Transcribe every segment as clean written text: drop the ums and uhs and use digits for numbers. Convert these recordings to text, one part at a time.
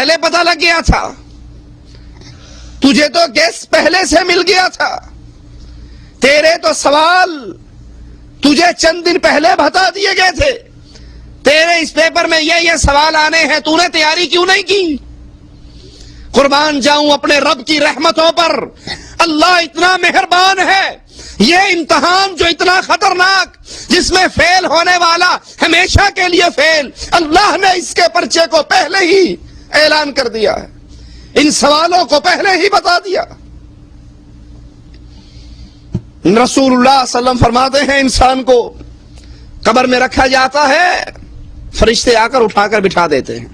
پہلے پتہ لگ گیا تھا، تجھے تو گیس پہلے سے مل گیا تھا، تیرے تو سوال تجھے چند دن پہلے بتا دیے گئے تھے، تیرے اس پیپر میں یہ سوال آنے ہیں، تو نے تیاری کیوں نہیں کی؟ قربان جاؤں اپنے رب کی رحمتوں پر، اللہ اتنا مہربان ہے، یہ امتحان جو اتنا خطرناک، جس میں فیل ہونے والا ہمیشہ کے لیے فیل، اللہ نے اس کے پرچے کو پہلے ہی اعلان کر دیا ہے، ان سوالوں کو پہلے ہی بتا دیا۔ رسول اللہ صلی اللہ علیہ وسلم فرماتے ہیں انسان کو قبر میں رکھا جاتا ہے، فرشتے آ کر اٹھا کر بٹھا دیتے ہیں،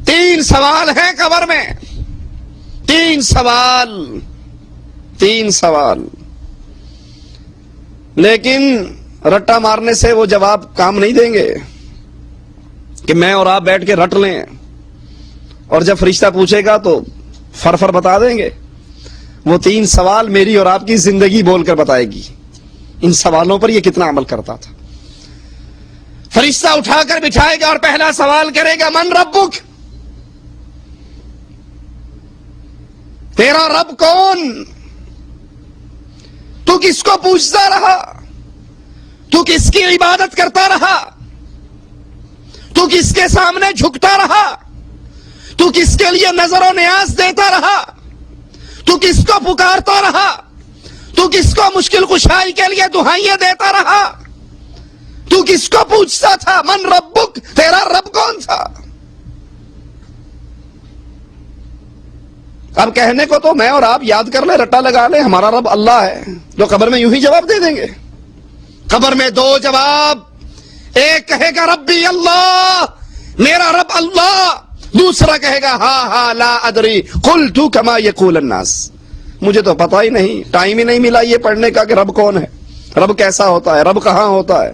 3 سوال ہیں قبر میں، 3 سوال، لیکن رٹا مارنے سے وہ جواب کام نہیں دیں گے کہ میں اور آپ بیٹھ کے رٹ لیں، اور جب فرشتہ پوچھے گا تو فر بتا دیں گے۔ وہ 3 سوال میری اور آپ کی زندگی بول کر بتائے گی، ان سوالوں پر یہ کتنا عمل کرتا تھا۔ فرشتہ اٹھا کر بٹھائے گا اور پہلا سوال کرے گا، من ربک، تیرا رب کون؟ تو کس کو پوچھتا رہا؟ تو کس کی عبادت کرتا رہا؟ تو کس کے سامنے جھکتا رہا؟ تو کس کے لیے نظر و نیاز دیتا رہا؟ تو کس کو پکارتا رہا؟ تو کس کو مشکل کشائی کے لیے دعائیں دیتا رہا؟ تو کس کو پوچھتا تھا؟ من ربک، تیرا رب کون تھا؟ اب کہنے کو تو میں اور آپ یاد کر لیں، رٹا لگا لیں، ہمارا رب اللہ ہے، جو قبر میں یوں ہی جواب دے دیں گے۔ قبر میں 2 جواب، ایک کہے گا ربی اللہ، میرا رب اللہ، دوسرا کہے گا ہاں لا ادری قلت کما یقول الناس، مجھے تو پتہ ہی نہیں، ٹائم ہی نہیں ملا یہ پڑھنے کا کہ رب کون ہے، رب کیسا ہوتا ہے، رب کہاں ہوتا ہے،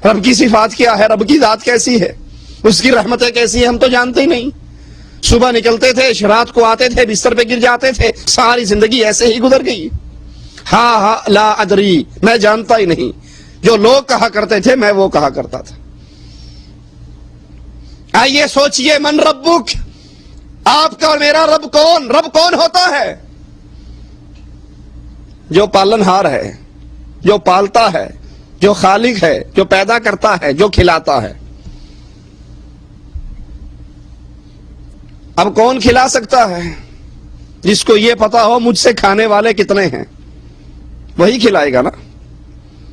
رب کی صفات کیا ہے، رب کی ذات کیسی ہے، اس کی رحمتیں کیسی ہیں، ہم تو جانتے ہی نہیں۔ صبح نکلتے تھے، رات کو آتے تھے، بستر پہ گر جاتے تھے، ساری زندگی ایسے ہی گزر گئی۔ ہاں لا ادری، میں جانتا ہی نہیں، جو لوگ کہا کرتے تھے میں وہ کہا کرتا تھا۔ آئیے سوچئے، من ربک، آپ کا اور میرا رب کون؟ رب کون ہوتا ہے؟ جو پالن ہار ہے، جو پالتا ہے، جو خالق ہے، جو پیدا کرتا ہے، جو کھلاتا ہے۔ اب کون کھلا سکتا ہے؟ جس کو یہ پتا ہو مجھ سے کھانے والے کتنے ہیں، وہی کھلائے گا نا۔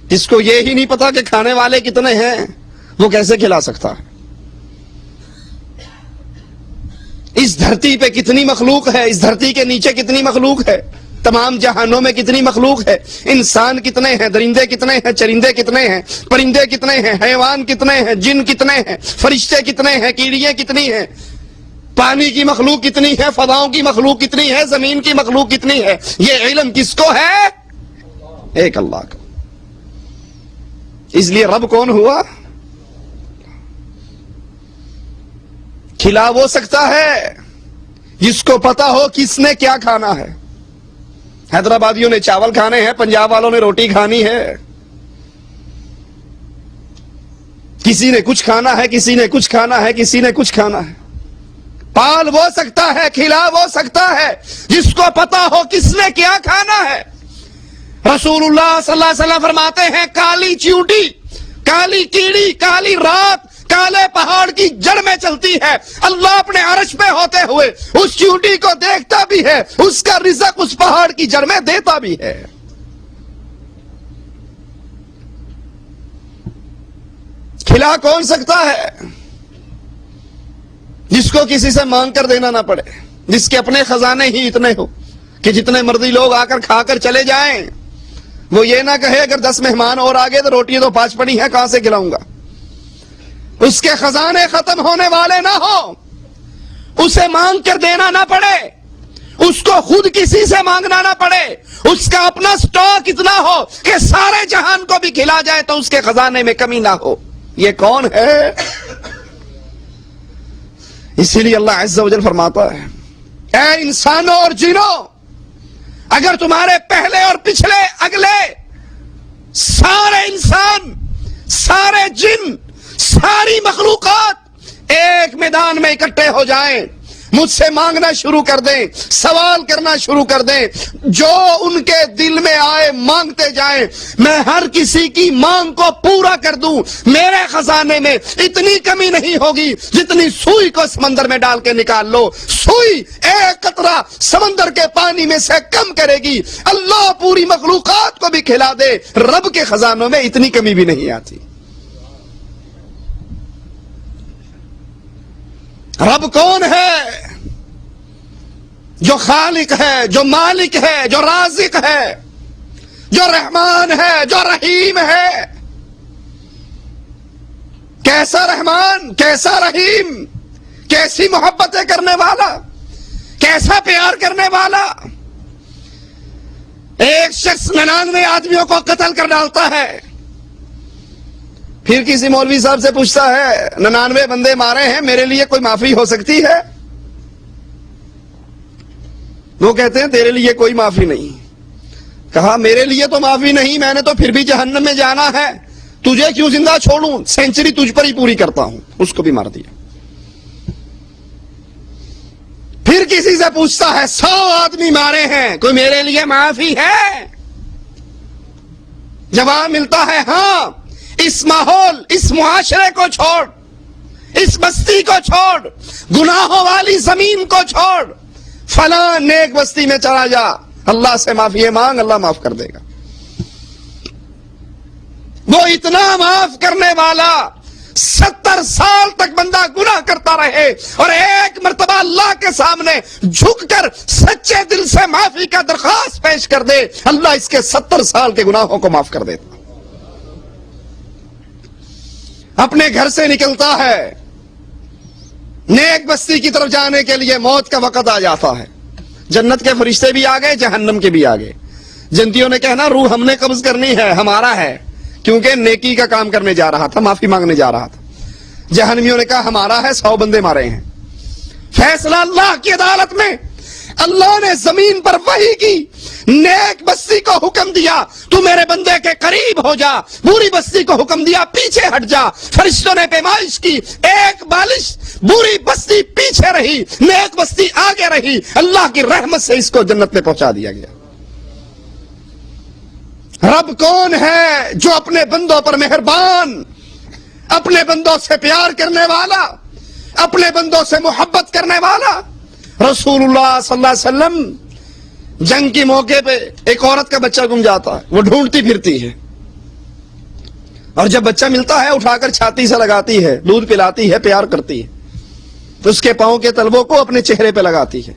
جس کو یہ ہی نہیں پتا کہ کھانے والے کتنے ہیں، وہ کیسے کھلا سکتا ہے؟ اس دھرتی پہ کتنی مخلوق ہے، اس دھرتی کے نیچے کتنی مخلوق ہے، تمام جہانوں میں کتنی مخلوق ہے، انسان کتنے ہیں، درندے کتنے ہیں، چرندے کتنے ہیں، پرندے کتنے ہیں، حیوان کتنے ہیں، جن کتنے ہیں، فرشتے کتنے ہیں، کیڑیاں کتنی ہیں، پانی کی مخلوق کتنی ہے، فضاؤں کی مخلوق کتنی ہے، زمین کی مخلوق کتنی ہے، یہ علم کس کو ہے؟ ایک اللہ کو۔ اس لیے رب کون ہوا؟ کھلا وہ سکتا ہے جس کو پتا ہو کس نے کیا کھانا ہے۔ حیدرآبادیوں نے چاول کھانے ہیں، پنجاب والوں نے روٹی کھانی ہے، کسی نے کچھ کھانا ہے، کسی نے کچھ کھانا ہے، کسی نے کچھ کھانا ہے۔ پال وہ سکتا ہے، کھلا وہ سکتا ہے جس کو پتا ہو کس نے کیا کھانا ہے۔ رسول اللہ صلی اللہ علیہ وسلم فرماتے ہیں، کالی چیونٹی، کالی کیڑی، کالی رات کالے پہاڑ کی جڑ میں چلتی ہے، اللہ اپنے عرش پہ ہوتے ہوئے اس چیونٹی کو دیکھتا بھی ہے، اس کا رزق اس پہاڑ کی جڑ میں دیتا بھی ہے۔ کھلا کون سکتا ہے؟ جس کو کسی سے مانگ کر دینا نہ پڑے، جس کے اپنے خزانے ہی اتنے ہو کہ جتنے مرضی لوگ آ کر کھا کر چلے جائیں، وہ یہ نہ کہے اگر 10 مہمان اور آگے تو روٹیاں تو 5 پڑی ہیں، کہاں سے کھلاؤں گا۔ اس کے خزانے ختم ہونے والے نہ ہو، اسے مانگ کر دینا نہ پڑے، اس کو خود کسی سے مانگنا نہ پڑے، اس کا اپنا سٹاک اتنا ہو کہ سارے جہان کو بھی کھلا جائے تو اس کے خزانے میں کمی نہ ہو۔ یہ کون ہے؟ اسی لیے اللہ عز و جل فرماتا ہے، اے انسانوں اور جنوں، اگر تمہارے پہلے اور پچھلے اگلے سارے انسان، سارے جن، ساری مخلوقات ایک میدان میں اکٹھے ہو جائیں، مجھ سے مانگنا شروع کر دیں، سوال کرنا شروع کر دیں، جو ان کے دل میں آئے مانگتے جائیں، میں ہر کسی کی مانگ کو پورا کر دوں۔ میرے خزانے میں اتنی کمی نہیں ہوگی جتنی سوئی کو سمندر میں ڈال کے نکال لو، سوئی ایک قطرہ سمندر کے پانی میں سے کم کرے گی۔ اللہ پوری مخلوقات کو بھی کھلا دے، رب کے خزانوں میں اتنی کمی بھی نہیں آتی۔ رب کون ہے؟ جو خالق ہے، جو مالک ہے، جو رازق ہے، جو رحمان ہے، جو رحیم ہے۔ کیسا رحمان، کیسا رحیم، کیسی محبتیں کرنے والا، کیسا پیار کرنے والا۔ ایک شخص 99 آدمیوں کو قتل کر ڈالتا ہے، پھر کسی مولوی صاحب سے پوچھتا ہے 99 بندے مارے ہیں، میرے لیے کوئی معافی ہو سکتی ہے؟ وہ کہتے ہیں تیرے لیے کوئی معافی نہیں۔ کہا میرے لیے تو معافی نہیں، میں نے تو پھر بھی جہنم میں جانا ہے، تجھے کیوں زندہ چھوڑوں، سینچری تجھ پر ہی پوری کرتا ہوں۔ اس کو بھی مار دیا۔ پھر کسی سے پوچھتا ہے 100 آدمی مارے ہیں، کوئی میرے لیے معافی ہے؟ جواب ملتا ہے ہاں، اس ماحول، اس معاشرے کو چھوڑ، اس بستی کو چھوڑ، گناہوں والی زمین کو چھوڑ، فلاں نیک بستی میں چلا جا، اللہ سے معافی مانگ، اللہ معاف کر دے گا۔ وہ اتنا معاف کرنے والا، 70 سال تک بندہ گناہ کرتا رہے اور ایک مرتبہ اللہ کے سامنے جھک کر سچے دل سے معافی کا درخواست پیش کر دے، اللہ اس کے 70 سال کے گناہوں کو معاف کر دیتا۔ اپنے گھر سے نکلتا ہے، نیک بستی کی طرف جانے کے لیے موت کا وقت آ جاتا ہے، جنت کے فرشتے بھی آ گئے، جہنم کے بھی آ گئے۔ جنتیوں نے کہنا روح ہم نے قبض کرنی ہے، ہمارا ہے، کیونکہ نیکی کا کام کرنے جا رہا تھا، معافی مانگنے جا رہا تھا۔ جہنمیوں نے کہا ہمارا ہے، 100 بندے مارے ہیں۔ فیصلہ اللہ کی عدالت میں، اللہ نے زمین پر وحی کی، نیک بستی کو حکم دیا تو میرے بندے کے قریب ہو جا، بری بستی کو حکم دیا پیچھے ہٹ جا۔ فرشتوں نے پیمائش کی، ایک بالش بری بستی پیچھے رہی، نیک بستی آگے رہی، اللہ کی رحمت سے اس کو جنت میں پہنچا دیا گیا۔ رب کون ہے؟ جو اپنے بندوں پر مہربان، اپنے بندوں سے پیار کرنے والا، اپنے بندوں سے محبت کرنے والا۔ رسول اللہ صلی اللہ علیہ وسلم جنگ کے موقع پہ ایک عورت کا بچہ گم جاتا ہے، وہ ڈھونڈتی پھرتی ہے، اور جب بچہ ملتا ہے اٹھا کر چھاتی سے لگاتی ہے، دودھ پلاتی ہے، پیار کرتی ہے، تو اس کے پاؤں کے تلووں کو اپنے چہرے پہ لگاتی ہے۔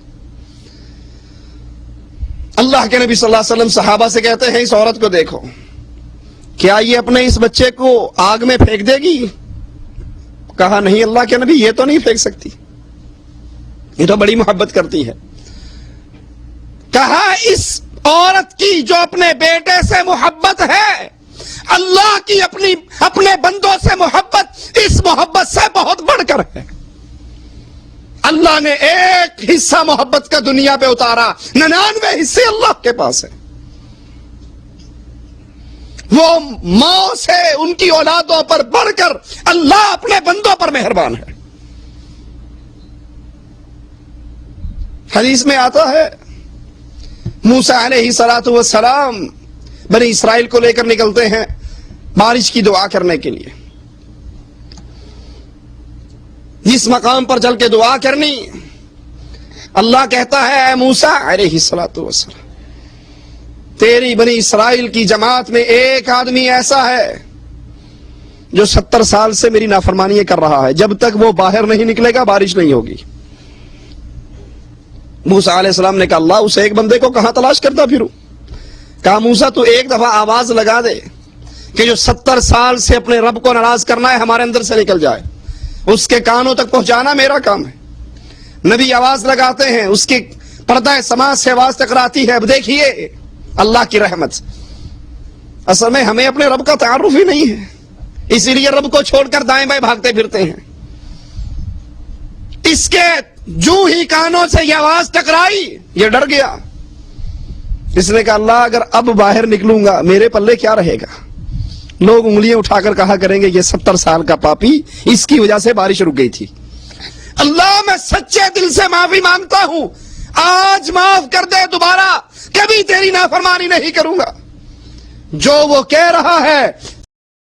اللہ کے نبی صلی اللہ علیہ وسلم صحابہ سے کہتے ہیں اس عورت کو دیکھو، کیا یہ اپنے اس بچے کو آگ میں پھینک دے گی؟ کہا نہیں اللہ کے نبی، یہ تو نہیں پھینک سکتی، یہ تو بڑی محبت کرتی ہے۔ کہا اس عورت کی جو اپنے بیٹے سے محبت ہے، اللہ کی اپنے بندوں سے محبت اس محبت سے بہت بڑھ کر ہے۔ اللہ نے ایک حصہ محبت کا دنیا پہ اتارا، 99 حصے اللہ کے پاس ہے۔ وہ ماں سے ان کی اولادوں پر بڑھ کر اللہ اپنے بندوں پر مہربان ہے۔ حدیث میں آتا ہے موسیٰ علیہ السلام بنی اسرائیل کو لے کر نکلتے ہیں بارش کی دعا کرنے کے لیے۔ جس مقام پر چل کے دعا کرنی، اللہ کہتا ہے اے موسیٰ علیہ السلام، تیری بنی اسرائیل کی جماعت میں ایک آدمی ایسا ہے جو 70 سال سے میری نافرمانی کر رہا ہے، جب تک وہ باہر نہیں نکلے گا بارش نہیں ہوگی۔ موسیٰ علیہ السلام نے کہا اللہ اس ایک بندے کو کہاں تلاش کرتا پھروں؟ کہا موسیٰ تو ایک دفعہ آواز لگا دے کہ جو 70 سال سے اپنے رب کو ناراض کرنا ہے ہمارے اندر سے نکل جائے، اس کے کانوں تک پہنچانا میرا کام ہے۔ نبی آواز لگاتے ہیں، اس کی پردہ سماعت سے آواز ٹکراتی ہے۔ اب دیکھیے اللہ کی رحمت، اصل میں ہمیں اپنے رب کا تعارف ہی نہیں ہے، اسی لیے رب کو چھوڑ کر دائیں بائیں بھاگتے پھرتے ہیں۔ اس کے جو ہی کانوں سے یہ آواز ٹکرائی یہ ڈر گیا، اس نے کہا اللہ اگر اب باہر نکلوں گا میرے پلے کیا رہے گا؟ لوگ انگلیاں اٹھا کر کہا کریں گے یہ 70 سال کا پاپی، اس کی وجہ سے بارش رک گئی تھی۔ اللہ میں سچے دل سے معافی مانگتا ہوں، آج معاف کر دے، دوبارہ کبھی تیری نافرمانی نہیں کروں گا۔ جو وہ کہہ رہا ہے